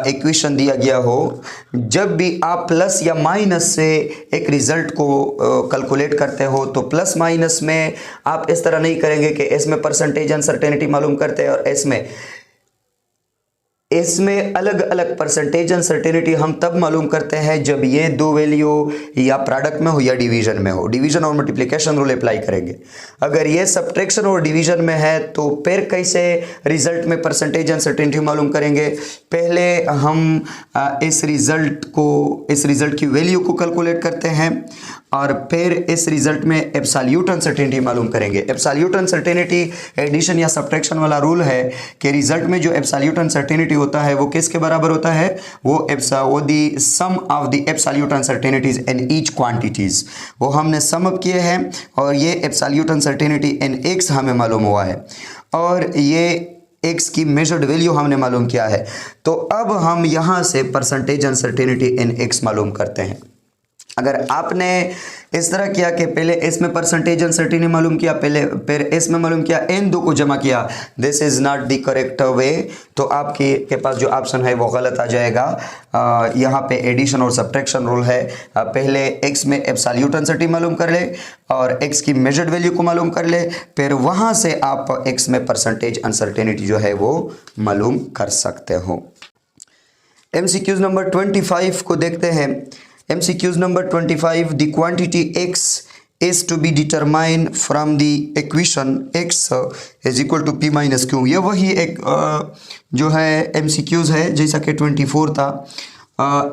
इक्वेशन दिया गया हो, जब भी आप प्लस या माइनस से एक रिजल्ट को कैलकुलेट करते हो तो प्लस माइनस में आप इस तरह नहीं करेंगे कि इसमें परसेंटेज अनसर्टेनिटी मालूम करते हैं और इसमें अलग अलग परसेंटेज अनसर्टेनिटी हम तब मालूम करते हैं जब ये 2 वैल्यू या प्रोडक्ट में हो या डिवीजन में हो। डिवीजन और मल्टीप्लिकेशन रूल अप्लाई करेंगे। अगर ये सब्ट्रैक्शन और डिवीजन में है तो फिर कैसे रिजल्ट में परसेंटेज अनसर्टेनिटी मालूम करेंगे। पहले हम इस रिजल्ट की वैल्यू को कैलकुलेट करते हैं और फिर इस रिजल्ट में एब्सोल्यूट अनसर्टेनिटी मालूम करेंगे। एब्सोल्यूट अनसर्टेनिटी एडिशन या सब्ट्रैक्शन वाला रूल है कि रिजल्ट में जो एब्सोल्यूट अनसर्टेनिटी होता है वो किसके बराबर होता है, वो the sum of the absolute uncertainties in each quantities. वो हमने सम अप किए हैं और ये एब्सोल्यूट अनसर्टेनिटी इन x हमें मालूम हुआ है और ये x की मेजर्ड वैल्यू हमने मालूम किया है। तो अब हम यहाँ से परसेंटेज अनसर्टेनिटी इन x मालूम करते हैं। अगर आपने इस तरह किया कि पहले एस में परसेंटेज अनसर्टेनिटी मालूम किया, पहले फिर एस में मालूम किया, इन दो को जमा किया, this is not the correct way, तो आपके के पास जो ऑप्शन है वो गलत आ जाएगा। यहाँ पे एडिशन और सब्ट्रैक्शन रूल है। पहले एक्स में एब्सोल्यूट अनसर्टेनिटी मालूम कर ले और एक्स की मेजर्ड वैल्यू को मालूम कर ले, फिर वहाँ से आप एक्स में परसेंटेज अनसर्टेनिटी जो है वो मालूम कर सकते हो। MCQs नंबर 25 को देखते हैं। MCQs number 25, the quantity x is to be determined from the equation x is equal to p minus q। ये वही एक जो है MCQs है जैसा कि 24 था।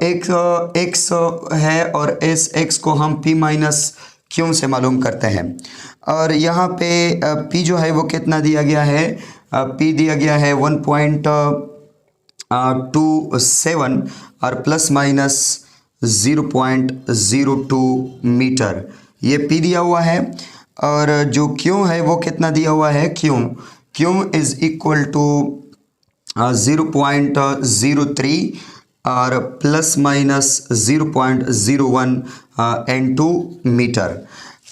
एक x है और इस x को हम p माइनस क्यू से मालूम करते हैं, और यहाँ पे p जो है वो कितना दिया गया है, p दिया गया है 1.27 और प्लस माइनस 0.02 मीटर, ये p दिया हुआ है। और जो q है वो कितना दिया हुआ है, q इज़ इक्वल टू 0.03 और प्लस माइनस 0.01 N2 मीटर।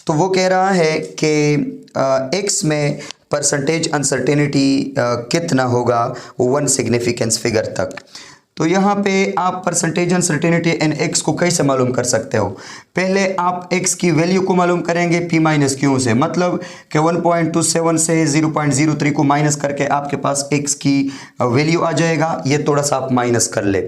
तो वो कह रहा है कि x में परसेंटेज अनसर्टेनिटी कितना होगा 1 सिग्निफिकेंस फिगर तक। तो यहाँ पे आप परसेंटेज अनसर्टेनिटी इन x को कैसे मालूम कर सकते हो, पहले आप x की वैल्यू को मालूम करेंगे p माइनस क्यू से, मतलब कि 1.27 से 0.03 को माइनस करके आपके पास x की वैल्यू आ जाएगा। ये थोड़ा सा आप माइनस कर ले,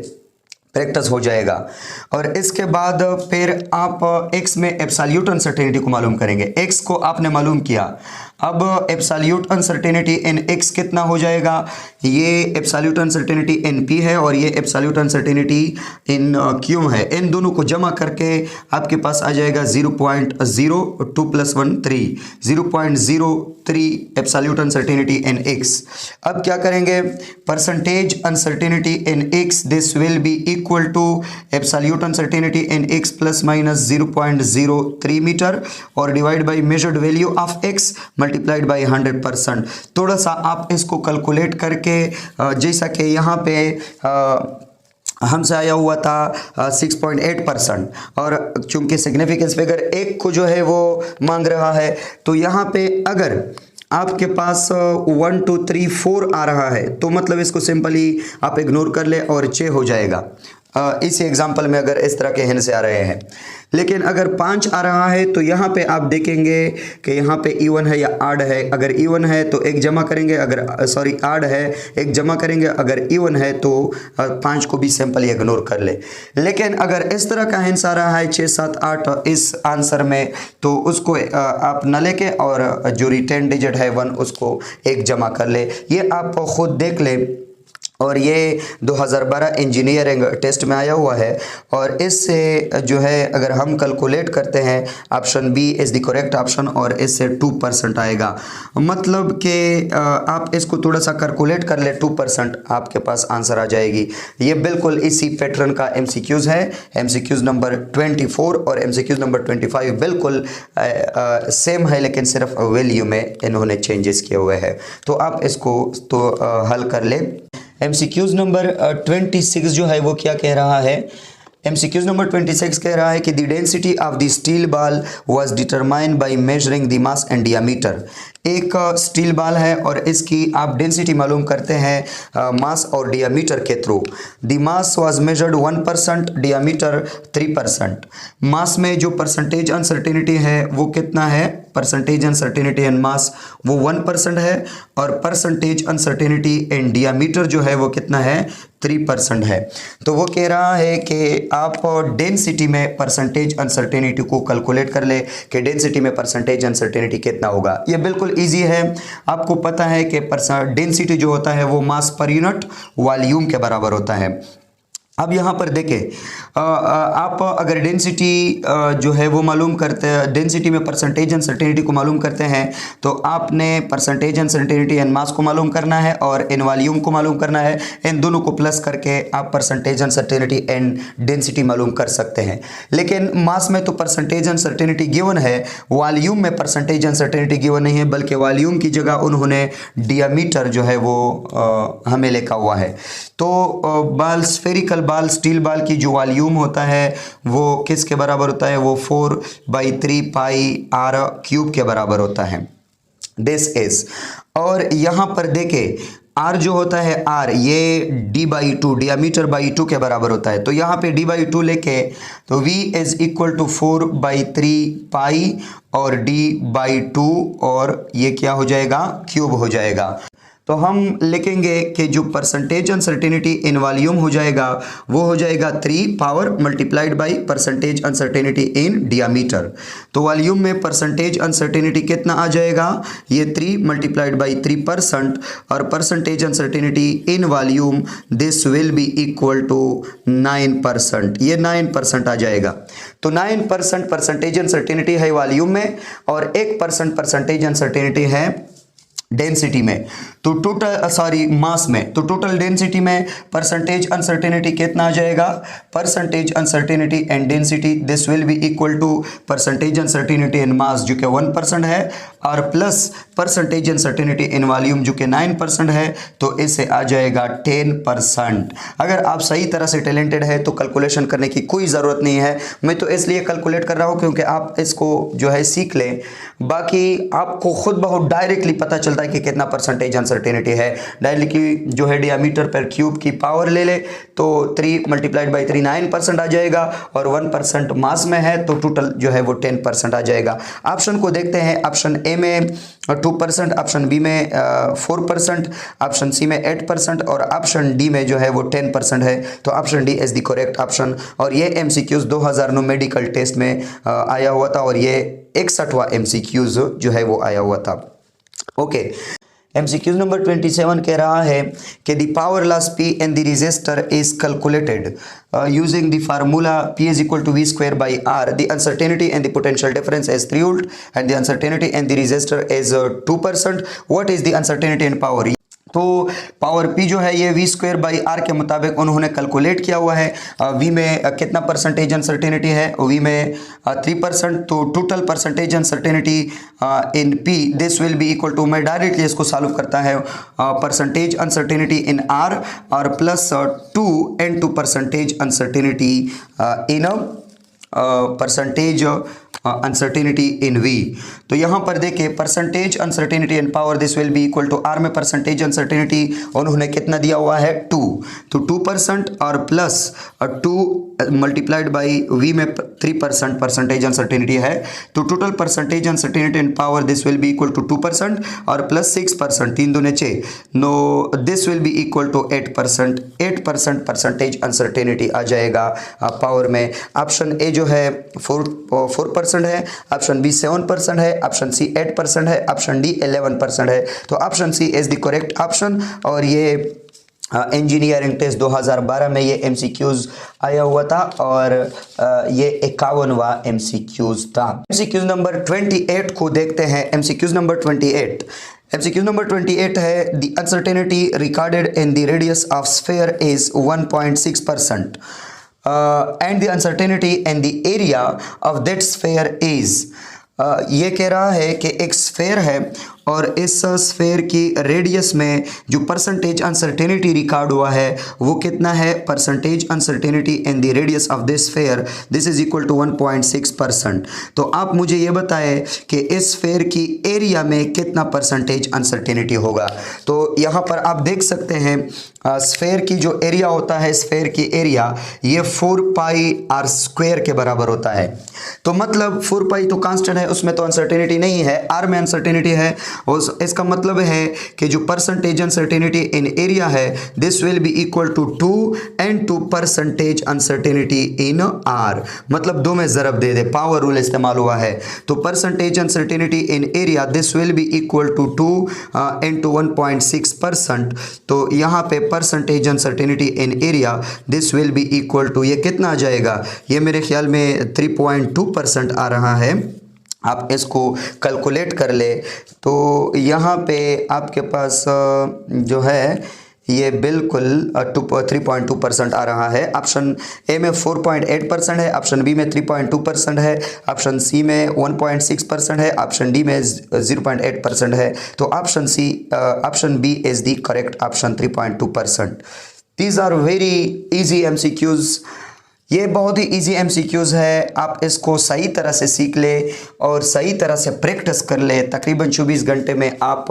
प्रैक्टिस हो जाएगा। और इसके बाद फिर आप x में एब्सोल्यूट अनसर्टेनिटी को मालूम करेंगे। x को आपने मालूम किया, अब एब्सोल्यूट अनसर्टेनिटी इन x कितना हो जाएगा, ये एब्सोल्यूट अनसर्टेनिटी इन p है और ये एब्सोल्यूट अनसर्टेनिटी इन q है। इन दोनों को जमा करके आपके पास आ जाएगा 0.02 + 1 3, 0.03 एब्सोल्यूट अनसर्टेनिटी इन x। अब क्या करेंगे, percentage uncertainty in x this will be equal to absolute uncertainty in x plus minus 0.03 metre और divide by measured value of x multiplied by 100%। थोड़ा सा आप इसको कैलकुलेट करके जैसा कि यहाँ पे हमसे आया हुआ था 6.8%, और चूंकि सिग्निफिकेंस फिगर एक को जो है वो मांग रहा है, तो यहाँ पे अगर आपके पास 1 2 3 4 आ रहा है तो मतलब इसको सिंपली आप इग्नोर कर ले और 6 हो जाएगा। इसी एग्जाम्पल में अगर इस तरह के हिंट से आ रहे हैं, लेकिन अगर 5 आ रहा है तो यहाँ पे आप देखेंगे कि यहाँ पे इवन है या आड है। अगर इवन है तो एक जमा करेंगे, अगर सॉरी आड है एक जमा करेंगे, अगर इवन है तो 5 को भी सिंपली इग्नोर कर ले। लेकिन अगर इस तरह का हिंट आ रहा है 6 7 8 इस आंसर में, तो उसको आप न लेके और जो रिटेन डिजिट है 1 उसको एक जमा कर ले। ये आप खुद देख ले, और ये 2012 इंजीनियरिंग टेस्ट में आया हुआ है। और इससे जो है अगर हम कैलकुलेट करते हैं, option B is the correct option, और इससे 2% आएगा। मतलब कि आप इसको थोड़ा सा कैलकुलेट कर ले, 2% आपके पास आंसर आ जाएगी। ये बिल्कुल इसी पैटर्न का MCQs है। MCQs नंबर 24 और MCQs नंबर 25 बिल्कुल सेम है, लेकिन सिर्फ वैल्यू में इन्होंने चेंजेस किए हुए हैं। तो आप इसको तो हल कर ले। MCQs नंबर 26 जो है वो क्या कह रहा है, MCQs नंबर 26 कह रहा है कि the density of the steel ball was determined by measuring the mass and diameter. एक स्टील बॉल है और इसकी आप डेंसिटी मालूम करते हैं मास और डियामीटर के through. The mass was measured 1%, डियामीटर 3%। मास में जो परसेंटेज अनसर्टेनिटी है वो कितना है, परसेंटेज अनसर्टेनिटी इन मास वो 1% है, और परसेंटेज अनसर्टेनिटी इन डियामीटर जो है वो कितना है, 3% है। तो वो कह रहा है कि आप डेंसिटी में परसेंटेज अनसर्टेनिटी को कैलकुलेट कर ले कि डेंसिटी में परसेंटेज अनसर्टेनिटी कितना होगा। ये बिल्कुल इजी है, आपको पता है कि डेंसिटी जो होता है वो मास पर यूनिट वॉल्यूम के बराबर होता है। अब यहाँ पर देखें, आप अगर डेंसिटी जो है वो मालूम करते हैं, डेंसिटी में परसेंटेज अनसर्टेनिटी को मालूम करते हैं, तो आपने परसेंटेज अनसर्टेनिटी इन मास को मालूम करना है और इन वॉल्यूम को मालूम करना है। इन दोनों को प्लस करके आप परसेंटेज अनसर्टेनिटी एंड डेंसिटी मालूम कर सकते हैं। लेकिन मास में तो परसेंटेज अनसर्टेनिटी गिवन है, वॉल्यूम में परसेंटेज अनसर्टेनिटी गिवन नहीं है, बल्कि वॉल्यूम की जगह उन्होंने डियामीटर जो है वो हमें लिखा हुआ है। तो बॉल स्फेरिकल बाल, स्टील बाल की जो वॉल्यूम होता है वो किसके बराबर होता है, वो 4/3 पाई आर क्यूब के बराबर होता है। दिस इज, और यहाँ पर देखें आर जो होता है आर ये d/2 डियामीटर बाई 2 के बराबर होता है। तो यहाँ पे d/2 लेके तो v इज इक्वल टू 4/3 पाई और d/2 और ये क्या हो जाएगा, क्यूब हो जाएगा। तो हम लिखेंगे कि जो परसेंटेज अनसर्टेनिटी इन वॉल्यूम हो जाएगा वो हो जाएगा 3 power multiplied by percentage uncertainty in diameter. तो वॉल्यूम में परसेंटेज अनसर्टेनिटी कितना आ जाएगा, ये 3 मल्टीप्लाइड बाई 3% और percentage uncertainty in volume this will be equal to 9%, ये 9% आ जाएगा। तो 9% परसेंटेज अनसर्टेनिटी है वॉल्यूम में और 1% परसेंटेज अनसर्टेनिटी है डेंसिटी में। तो टोटल मास में, तो टोटल डेंसिटी में परसेंटेज अनसर्टेनिटी कितना आ जाएगा, percentage uncertainty and density this will be equal to percentage uncertainty in mass जो कि 1% है और plus percentage uncertainty in volume जो कि 9% है, तो इससे आ जाएगा 10%। अगर आप सही तरह से टैलेंटेड है तो कैलकुलेशन करने की कोई ज़रूरत नहीं है, मैं तो इसलिए कैलकुलेट कर रहा हूँ क्योंकि आप इसको जो है सीख लें, बाकी आपको खुद बहुत डायरेक्टली पता चलता है कि कितना परसेंटेज अनसर्टेनिटी है। डायरेक्टली जो है डियामीटर पर क्यूब की पावर ले ले तो 3 मल्टीप्लाइड बाई 3 9% आ जाएगा और 1% मास में है तो टोटल जो है वो 10% आ जाएगा। ऑप्शन को देखते हैं, ऑप्शन ए में 2%, ऑप्शन बी में 4%, ऑप्शन सी में 8% और ऑप्शन डी में जो है वो 10% है। तो option D is the correct option. और ये MCQs 2009 मेडिकल टेस्ट में आया हुआ था और ये 61वां MCQs जो है वो आया हुआ था। ओके, MCQ नंबर 27 कह रहा है कि the power loss P in the resistor is calculated using the formula P is equal to V square by R. The uncertainty and the potential difference is 3 volt and the uncertainty in the resistor is 2%. What is the uncertainty in power? तो power P जो है ये V square by R के मुताबिक उन्होंने calculate किया हुआ है। V में कितना परसेंटेज अनसर्टेनिटी है, V में 3%। तो total percentage uncertainty in P this will be equal to, मैं डायरेक्टली इसको सॉल्व करता है, परसेंटेज अनसर्टेनिटी इन R और plus 2 into percentage uncertainty in percentage uncertainty in V। तो यहाँ पर देखिए percentage uncertainty in power this will be equal to R में परसेंटेज अनसर्टेनिटी उन्होंने कितना दिया हुआ है 2, तो 2% और प्लस 2 मल्टीप्लाइड बाई V में 3% परसेंटेज अनसर्टेनिटी है। तो total percentage uncertainty in power this will be equal to 2% और प्लस 6%, 3 दूने 6, no this will be equal to 8%। 8% percentage uncertainty आ जाएगा पावर में। ऑप्शन ए जो है 4% है, ऑप्शन बी 7% है, ऑप्शन सी 8% है, ऑप्शन डी 11% है। तो option C is the correct option. और ये इंजीनियरिंग टेस्ट 2012 में ये MCQs आया हुआ था और ये 51वां MCQs था। MCQs नंबर 28 को देखते हैं। MCQs नंबर 28, MCQ नंबर 28 है the uncertainty recorded in the radius of sphere is 1.6%. And the uncertainty in the area of that sphere is, ये कह रहा है कि एक स्फेयर है और इस स्फेयर की रेडियस में जो परसेंटेज अनसर्टेनिटी रिकॉर्ड हुआ है वो कितना है, percentage uncertainty in the radius of this sphere this is equal to 1.6%। तो आप मुझे ये बताएं कि इस स्फेयर की एरिया में कितना परसेंटेज अनसर्टेनिटी होगा। तो यहाँ पर आप देख सकते हैं स्फेयर की जो एरिया होता है, स्फेयर की एरिया ये 4 पाई आर स्क्वायर के बराबर होता है। तो मतलब 4 पाई तो कांस्टेंट है, उसमें तो अनसर्टेनिटी नहीं है, आर में अनसर्टेनिटी है। इसका मतलब है कि जो परसेंटेज अनसर्टेनिटी इन एरिया है this will be equal to 2 and 2 percentage uncertainty in R, मतलब 2 में ज़रब दे दे, पावर रूल इस्तेमाल हुआ है। तो percentage uncertainty in area this will be equal to 2 into 1.6%। तो यहाँ पे percentage uncertainty in area this will be equal to, ये कितना आ जाएगा, ये मेरे ख्याल में 3.2% आ रहा है। आप इसको कैलकुलेट कर ले तो यहाँ पे आपके पास जो है ये बिल्कुल 3.2% आ रहा है। ऑप्शन ए में 4.8% है, ऑप्शन बी में 3.2% है, ऑप्शन सी में 1.6% है, ऑप्शन डी में 0.8% है। तो option B is the correct option 3.2%। These are very easy MCQs. ये बहुत ही इजी एमसीक्यूज है, आप इसको सही तरह से सीख ले और सही तरह से प्रैक्टिस कर ले। तकरीबन 24 घंटे में आप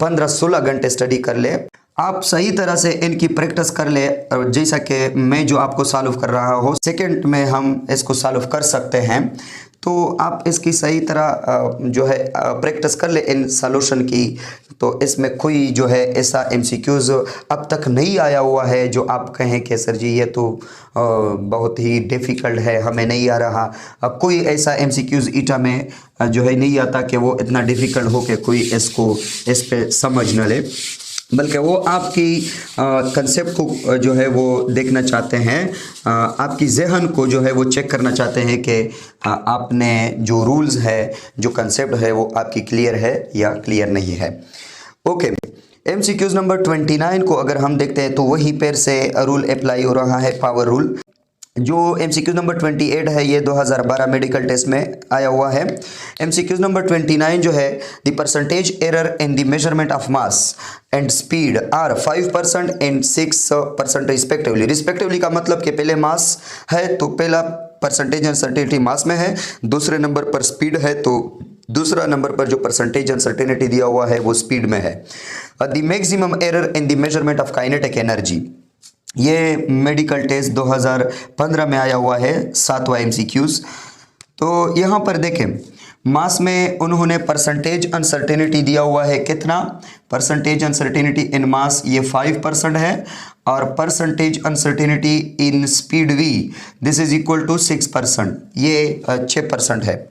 15-16 घंटे स्टडी कर ले। आप सही तरह से इनकी प्रैक्टिस कर ले, और जैसा कि मैं जो आपको सॉल्व कर रहा हूँ, सेकंड में हम इसको सॉल्व कर सकते हैं। तो आप इसकी सही तरह जो है प्रैक्टिस कर ले इन सॉल्यूशन की। तो इसमें कोई जो है ऐसा एमसीक्यूज़ अब तक नहीं आया हुआ है जो आप कहें कि सर जी ये तो बहुत ही डिफ़िकल्ट है, हमें नहीं आ रहा। अब कोई ऐसा एमसीक्यूज़ ईटा में जो है नहीं आता कि वो इतना डिफ़िकल्ट हो कि कोई इसको इस पे समझ न ले, बल्कि वो आपकी कंसेप्ट को जो है वो देखना चाहते हैं, आपकी जहन को जो है वो चेक करना चाहते हैं कि आपने जो रूल्स है, जो कंसेप्ट है वो आपकी क्लियर है या क्लियर नहीं है। ओके, एमसीक्यूज नंबर 29 को अगर हम देखते हैं तो वही पर से रूल अप्लाई हो रहा है, पावर रूल। जो एमसीक्यूज नंबर 28 है ये 2012 मेडिकल टेस्ट में आया हुआ है। एमसीक्यूज नंबर 29 जो है, the percentage error in the measurement of mass and speed are 5% and 6% respectively. Respectively का मतलब कि पहले मास है तो पहला परसेंटेज अनसर्टेनिटी मास में है, दूसरे नंबर पर स्पीड है तो दूसरा नंबर पर जो परसेंटेज अनसर्टेनिटी दिया हुआ है वो स्पीड में है। The maximum error in the measurement of kinetic energy, ये मेडिकल टेस्ट 2015 में आया हुआ है, 7वां एमसीक्यूज। तो यहाँ पर देखें, मास में उन्होंने परसेंटेज अनसर्टेनिटी दिया हुआ है, कितना परसेंटेज अनसर्टेनिटी इन मास, ये 5% है, और percentage uncertainty in speed V this is equal to 6%, ये 6% है।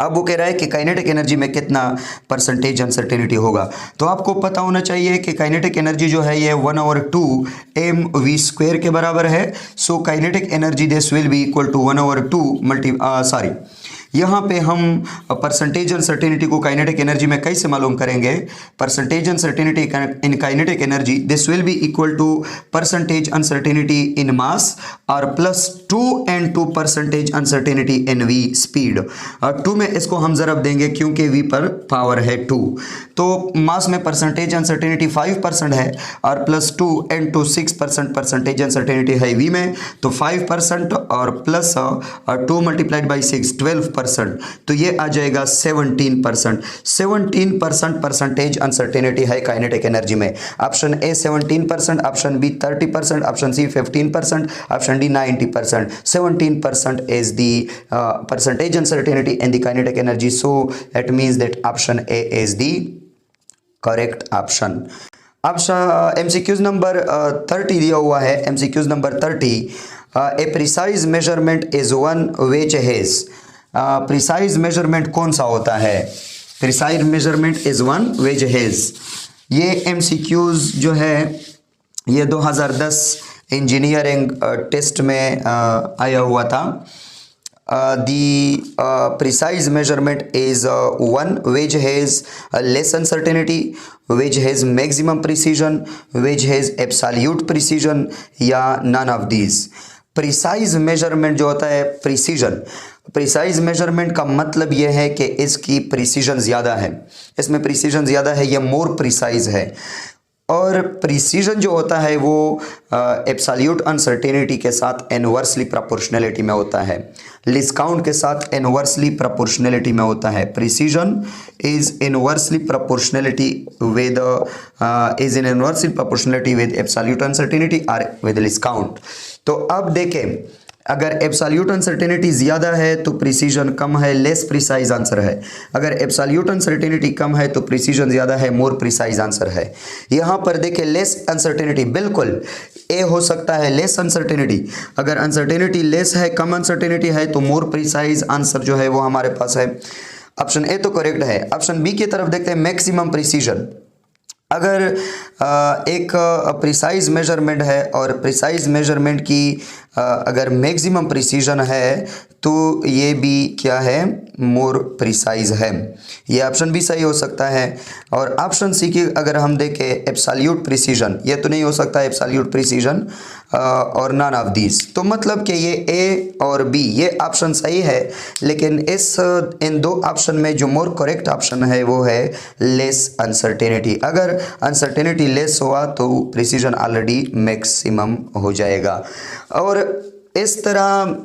अब वो कह रहा है कि काइनेटिक एनर्जी में कितना परसेंटेज अनसर्टेनिटी होगा। तो आपको पता होना चाहिए कि काइनेटिक एनर्जी जो है ये 1/2 mv² के बराबर है। So kinetic energy this will be equal to 1/2 यहाँ पे हम परसेंटेज अनसर्टेनिटी को काइनेटिक एनर्जी में कैसे मालूम करेंगे? Percentage uncertainty in kinetic energy this will be equal to percentage uncertainty in mass और plus 2 and 2 percentage uncertainty in V speed. 2 में इसको हम ज़रब देंगे क्योंकि वी पर पावर है 2। तो मास में परसेंटेज अनसर्टेनिटी 5% है और प्लस 2 and 2 6% परसेंटेज अनसर्टेनिटी है वी में, तो 5% और प्लस 2 मल्टीप्लाइड बाई 6 12%, तो ये आ जाएगा 17%। 17% परसेंटेज अनसर्टेनिटी है काइनेटिक एनर्जी में। Option A 17%, option B 30%, option C 15%, option D 90%। 17% is the percentage uncertainty in the kinetic energy, so that means that option A is the correct option। MCQs number 30 दिया हुआ है। MCQs number 30, a precise measurement is one which has, precise measurement कौन सा होता है? Precise measurement is one which has, ये MCQs जो है ये 2010 इंजीनियरिंग टेस्ट में आया हुआ था। The precise measurement is one which has less uncertainty, which has maximum precision, which has absolute precision या none of these। Precise measurement जो होता है, प्रिसाइज मेजरमेंट का मतलब यह है कि इसकी प्रिसीजन ज़्यादा है, इसमें प्रिसीजन ज़्यादा है, यह मोर प्रिसाइज है। और प्रिसीजन जो होता है वो एब्सोल्यूट अनसर्टेनिटी के साथ इनवर्सली प्रोपोर्शनलिटी में होता है, लीस्ट काउंट के साथ इनवर्सली प्रोपोर्शनलिटी में होता है। Precision is inversely proportionality with absolute uncertainty और विद लीस्ट काउंट। तो अब देखें, अगर एब्सोल्यूट अनसर्टेनिटी ज़्यादा है तो प्रिसीजन कम है, लेस प्रिसाइज आंसर है। अगर एब्सोल्यूट अनसर्टेनिटी कम है तो प्रिसीजन ज़्यादा है, मोर प्रिसाइज आंसर है। यहाँ पर देखें लेस अनसर्टेनिटी, बिल्कुल ए हो सकता है लेस अनसर्टेनिटी। अगर अनसर्टेनिटी लेस है, कम अनसर्टेनिटी है, तो मोर प्रिसाइज आंसर जो है वो हमारे पास है। ऑप्शन ए तो करेक्ट है। ऑप्शन बी की तरफ देखते हैं, मैक्सिमम प्रिसीजन। अगर एक प्रिसाइज मेजरमेंट है और प्रिसाइज मेजरमेंट की अगर मैक्सिमम प्रिसीजन है तो ये भी क्या है, मोर प्रिसाइज है। ये ऑप्शन भी सही हो सकता है। और ऑप्शन सी की अगर हम देखें एब्सोल्यूट प्रिसीजन, ये तो नहीं हो सकता एब्सोल्यूट प्रिसीजन और नन ऑफ दीज। तो मतलब कि ये ए और बी ये ऑप्शन सही है, लेकिन इन दो ऑप्शन में जो मोर करेक्ट ऑप्शन है वो है लेस अनसर्टेनिटी। अगर अनसर्टेनिटी लेस हुआ तो प्रिसीजन ऑलरेडी मैक्सिमम हो जाएगा। और इस तरह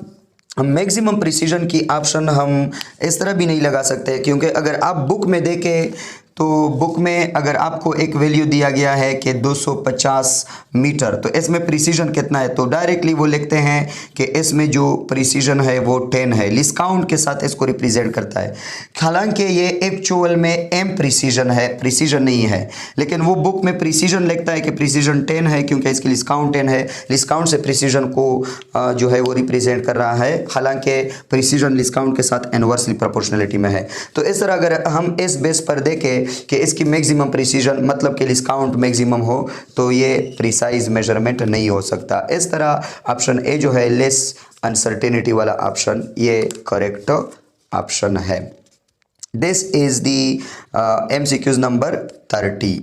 मैक्सिमम प्रिसीजन की ऑप्शन हम इस तरह भी नहीं लगा सकते, क्योंकि अगर आप बुक में देखें तो बुक में अगर आपको एक वैल्यू दिया गया है कि 250 मीटर, तो इसमें प्रिसीजन कितना है, तो डायरेक्टली वो लिखते हैं कि इसमें जो प्रिसीजन है वो 10 है, लिस्ट काउंट के साथ इसको रिप्रेजेंट करता है। हालांकि ये एक्चुअल में एम प्रिसीजन है, प्रिसीजन नहीं है, लेकिन वो बुक में प्रिसीजन लिखता है कि प्रिसीजन 10 है, क्योंकि इसकी लिस्ट काउंट 10 है। लिस्ट काउंट से प्रिसीजन को जो है वो रिप्रेजेंट कर रहा है, हालांकि प्रिसीजन लिस्ट काउंट के साथ इनवर्सली प्रोपोर्शनलिटी में है। तो इस तरह अगर हम इस बेस पर देखें कि इसकी मैक्सिमम प्रिसीजन मतलब कि लिस्ट काउंट मैक्सिमम हो, तो ये प्रिसाइज मेजरमेंट नहीं हो सकता। इस तरह ऑप्शन ए जो है लेस अनसर्टेनिटी वाला ऑप्शन ये करेक्ट ऑप्शन है। This is the MCQs number 30।